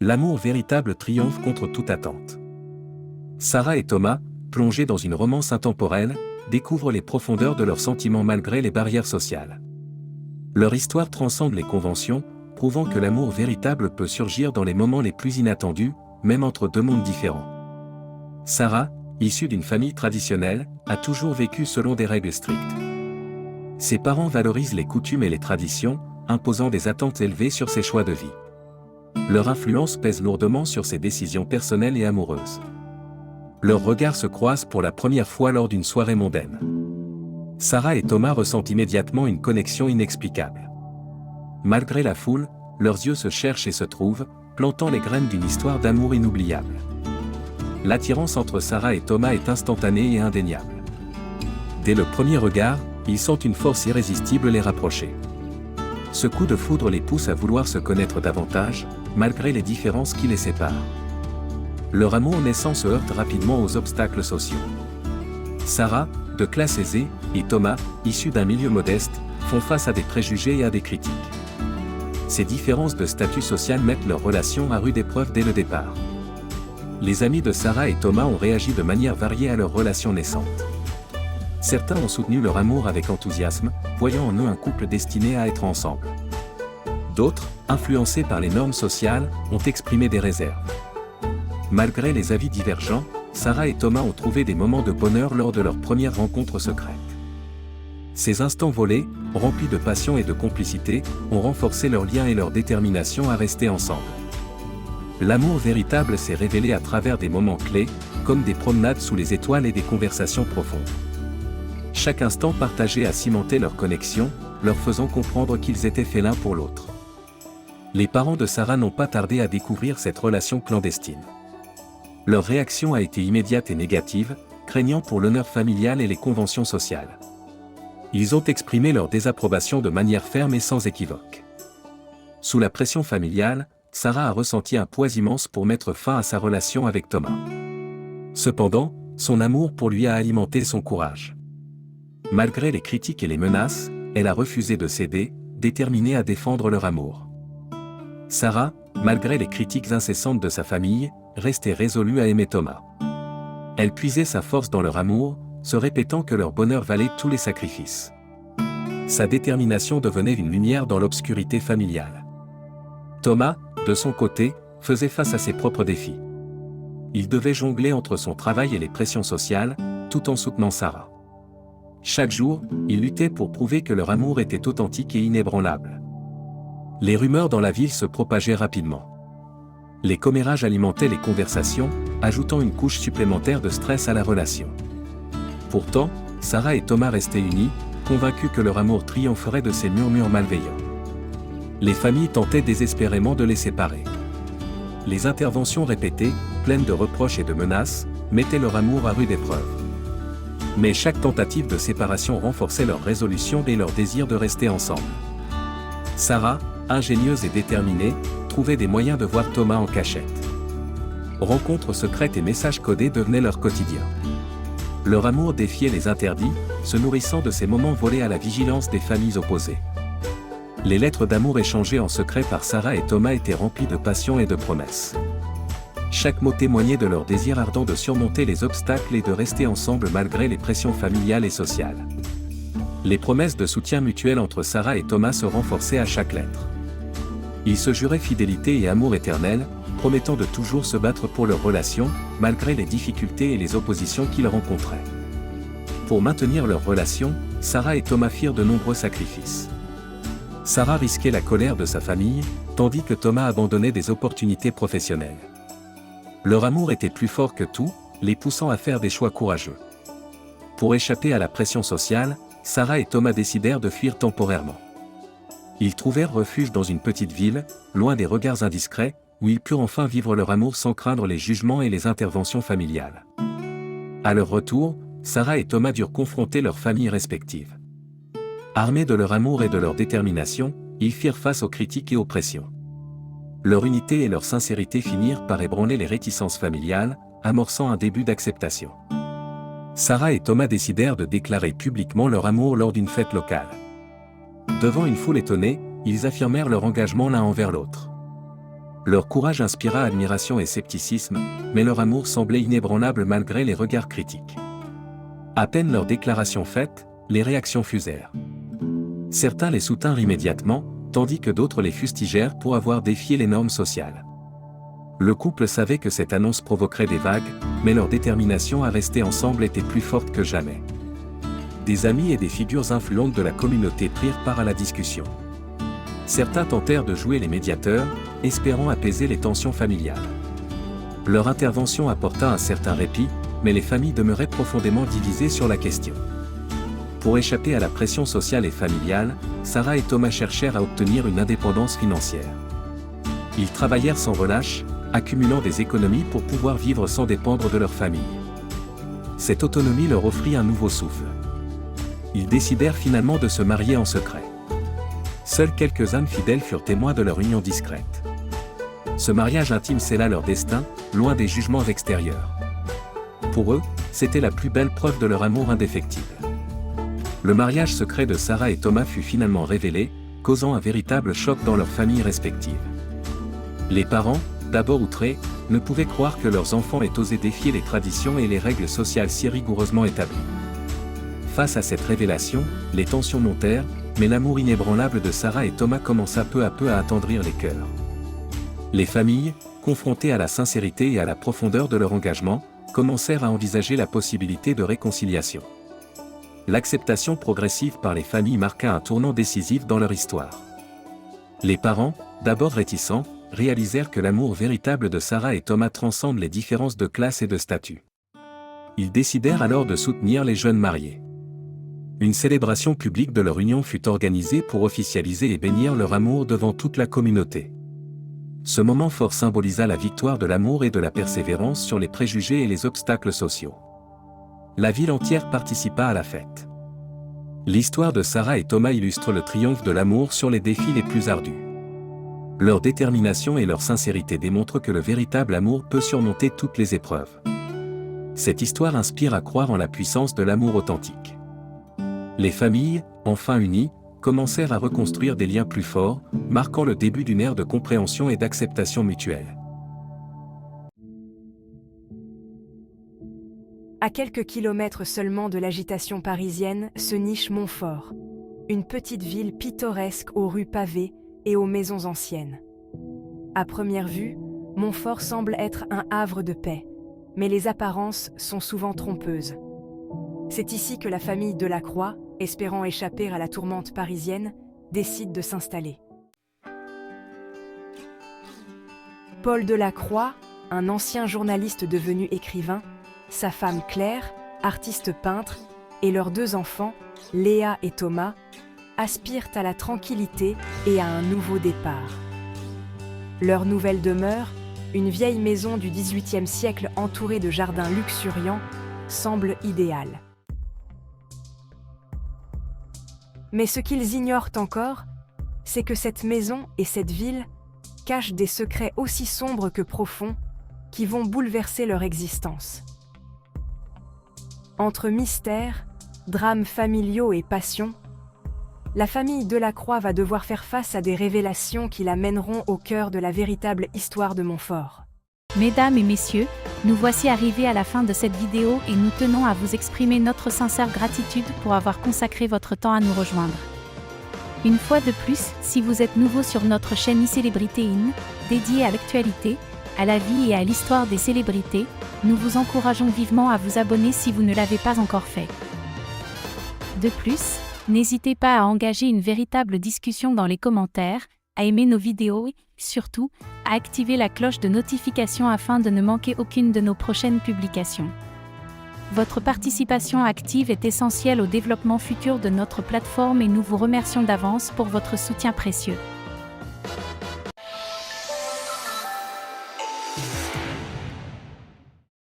L'amour véritable triomphe contre toute attente. Sarah et Thomas, plongés dans une romance intemporelle, découvrent les profondeurs de leurs sentiments malgré les barrières sociales. Leur histoire transcende les conventions, prouvant que l'amour véritable peut surgir dans les moments les plus inattendus, même entre deux mondes différents. Sarah, issue d'une famille traditionnelle, a toujours vécu selon des règles strictes. Ses parents valorisent les coutumes et les traditions, imposant des attentes élevées sur ses choix de vie. Leur influence pèse lourdement sur ses décisions personnelles et amoureuses. Leurs regards se croisent pour la première fois lors d'une soirée mondaine. Sarah et Thomas ressentent immédiatement une connexion inexplicable. Malgré la foule, leurs yeux se cherchent et se trouvent, plantant les graines d'une histoire d'amour inoubliable. L'attirance entre Sarah et Thomas est instantanée et indéniable. Dès le premier regard, ils sentent une force irrésistible les rapprocher. Ce coup de foudre les pousse à vouloir se connaître davantage, malgré les différences qui les séparent. Leur amour naissant se heurte rapidement aux obstacles sociaux. Sarah, de classe aisée, et Thomas, issu d'un milieu modeste, font face à des préjugés et à des critiques. Ces différences de statut social mettent leur relation à rude épreuve dès le départ. Les amis de Sarah et Thomas ont réagi de manière variée à leur relation naissante. Certains ont soutenu leur amour avec enthousiasme, voyant en eux un couple destiné à être ensemble. D'autres, influencés par les normes sociales, ont exprimé des réserves. Malgré les avis divergents, Sarah et Thomas ont trouvé des moments de bonheur lors de leur première rencontre secrète. Ces instants volés, remplis de passion et de complicité, ont renforcé leur lien et leur détermination à rester ensemble. L'amour véritable s'est révélé à travers des moments clés, comme des promenades sous les étoiles et des conversations profondes. Chaque instant partagé a cimenté leur connexion, leur faisant comprendre qu'ils étaient faits l'un pour l'autre. Les parents de Sarah n'ont pas tardé à découvrir cette relation clandestine. Leur réaction a été immédiate et négative, craignant pour l'honneur familial et les conventions sociales. Ils ont exprimé leur désapprobation de manière ferme et sans équivoque. Sous la pression familiale, Sarah a ressenti un poids immense pour mettre fin à sa relation avec Thomas. Cependant, son amour pour lui a alimenté son courage. Malgré les critiques et les menaces, elle a refusé de céder, déterminée à défendre leur amour. Sarah, malgré les critiques incessantes de sa famille, restait résolue à aimer Thomas. Elle puisait sa force dans leur amour, se répétant que leur bonheur valait tous les sacrifices. Sa détermination devenait une lumière dans l'obscurité familiale. Thomas, de son côté, faisait face à ses propres défis. Il devait jongler entre son travail et les pressions sociales, tout en soutenant Sarah. Chaque jour, il luttait pour prouver que leur amour était authentique et inébranlable. Les rumeurs dans la ville se propageaient rapidement. Les commérages alimentaient les conversations, ajoutant une couche supplémentaire de stress à la relation. Pourtant, Sarah et Thomas restaient unis, convaincus que leur amour triompherait de ces murmures malveillants. Les familles tentaient désespérément de les séparer. Les interventions répétées, pleines de reproches et de menaces, mettaient leur amour à rude épreuve. Mais chaque tentative de séparation renforçait leur résolution et leur désir de rester ensemble. Sarah, ingénieuse et déterminée, trouvait des moyens de voir Thomas en cachette. Rencontres secrètes et messages codés devenaient leur quotidien. Leur amour défiait les interdits, se nourrissant de ces moments volés à la vigilance des familles opposées. Les lettres d'amour échangées en secret par Sarah et Thomas étaient remplies de passion et de promesses. Chaque mot témoignait de leur désir ardent de surmonter les obstacles et de rester ensemble malgré les pressions familiales et sociales. Les promesses de soutien mutuel entre Sarah et Thomas se renforçaient à chaque lettre. Ils se juraient fidélité et amour éternel, promettant de toujours se battre pour leur relation, malgré les difficultés et les oppositions qu'ils rencontraient. Pour maintenir leur relation, Sarah et Thomas firent de nombreux sacrifices. Sarah risquait la colère de sa famille, tandis que Thomas abandonnait des opportunités professionnelles. Leur amour était plus fort que tout, les poussant à faire des choix courageux. Pour échapper à la pression sociale, Sarah et Thomas décidèrent de fuir temporairement. Ils trouvèrent refuge dans une petite ville, loin des regards indiscrets, où ils purent enfin vivre leur amour sans craindre les jugements et les interventions familiales. À leur retour, Sarah et Thomas durent confronter leurs familles respectives. Armés de leur amour et de leur détermination, ils firent face aux critiques et aux pressions. Leur unité et leur sincérité finirent par ébranler les réticences familiales, amorçant un début d'acceptation. Sarah et Thomas décidèrent de déclarer publiquement leur amour lors d'une fête locale. Devant une foule étonnée, ils affirmèrent leur engagement l'un envers l'autre. Leur courage inspira admiration et scepticisme, mais leur amour semblait inébranlable malgré les regards critiques. À peine leur déclaration faite, les réactions fusèrent. Certains les soutinrent immédiatement, tandis que d'autres les fustigèrent pour avoir défié les normes sociales. Le couple savait que cette annonce provoquerait des vagues, mais leur détermination à rester ensemble était plus forte que jamais. Des amis et des figures influentes de la communauté prirent part à la discussion. Certains tentèrent de jouer les médiateurs, espérant apaiser les tensions familiales. Leur intervention apporta un certain répit, mais les familles demeuraient profondément divisées sur la question. Pour échapper à la pression sociale et familiale, Sarah et Thomas cherchèrent à obtenir une indépendance financière. Ils travaillèrent sans relâche, accumulant des économies pour pouvoir vivre sans dépendre de leur famille. Cette autonomie leur offrit un nouveau souffle. Ils décidèrent finalement de se marier en secret. Seuls quelques âmes fidèles furent témoins de leur union discrète. Ce mariage intime scella leur destin, loin des jugements extérieurs. Pour eux, c'était la plus belle preuve de leur amour indéfectible. Le mariage secret de Sarah et Thomas fut finalement révélé, causant un véritable choc dans leurs familles respectives. Les parents, d'abord outrés, ne pouvaient croire que leurs enfants aient osé défier les traditions et les règles sociales si rigoureusement établies. Face à cette révélation, les tensions montèrent, mais l'amour inébranlable de Sarah et Thomas commença peu à peu à attendrir les cœurs. Les familles, confrontées à la sincérité et à la profondeur de leur engagement, commencèrent à envisager la possibilité de réconciliation. L'acceptation progressive par les familles marqua un tournant décisif dans leur histoire. Les parents, d'abord réticents, réalisèrent que l'amour véritable de Sarah et Thomas transcende les différences de classe et de statut. Ils décidèrent alors de soutenir les jeunes mariés. Une célébration publique de leur union fut organisée pour officialiser et bénir leur amour devant toute la communauté. Ce moment fort symbolisa la victoire de l'amour et de la persévérance sur les préjugés et les obstacles sociaux. La ville entière participa à la fête. L'histoire de Sarah et Thomas illustre le triomphe de l'amour sur les défis les plus ardus. Leur détermination et leur sincérité démontrent que le véritable amour peut surmonter toutes les épreuves. Cette histoire inspire à croire en la puissance de l'amour authentique. Les familles, enfin unies, commencèrent à reconstruire des liens plus forts, marquant le début d'une ère de compréhension et d'acceptation mutuelle. À quelques kilomètres seulement de l'agitation parisienne se niche Montfort, une petite ville pittoresque aux rues pavées et aux maisons anciennes. À première vue, Montfort semble être un havre de paix, mais les apparences sont souvent trompeuses. C'est ici que la famille Delacroix, espérant échapper à la tourmente parisienne, décide de s'installer. Paul Delacroix, un ancien journaliste devenu écrivain, sa femme Claire, artiste peintre, et leurs 2 enfants, Léa et Thomas, aspirent à la tranquillité et à un nouveau départ. Leur nouvelle demeure, une vieille maison du XVIIIe siècle entourée de jardins luxuriants, semble idéale. Mais ce qu'ils ignorent encore, c'est que cette maison et cette ville cachent des secrets aussi sombres que profonds qui vont bouleverser leur existence. Entre mystères, drames familiaux et passion, la famille Delacroix va devoir faire face à des révélations qui la mèneront au cœur de la véritable histoire de Montfort. Mesdames et messieurs, nous voici arrivés à la fin de cette vidéo et nous tenons à vous exprimer notre sincère gratitude pour avoir consacré votre temps à nous rejoindre. Une fois de plus, si vous êtes nouveau sur notre chaîne iCélébrité In, dédiée à l'actualité, à la vie et à l'histoire des célébrités, nous vous encourageons vivement à vous abonner si vous ne l'avez pas encore fait. De plus, n'hésitez pas à engager une véritable discussion dans les commentaires, à aimer nos vidéos et, surtout, à activer la cloche de notification afin de ne manquer aucune de nos prochaines publications. Votre participation active est essentielle au développement futur de notre plateforme et nous vous remercions d'avance pour votre soutien précieux.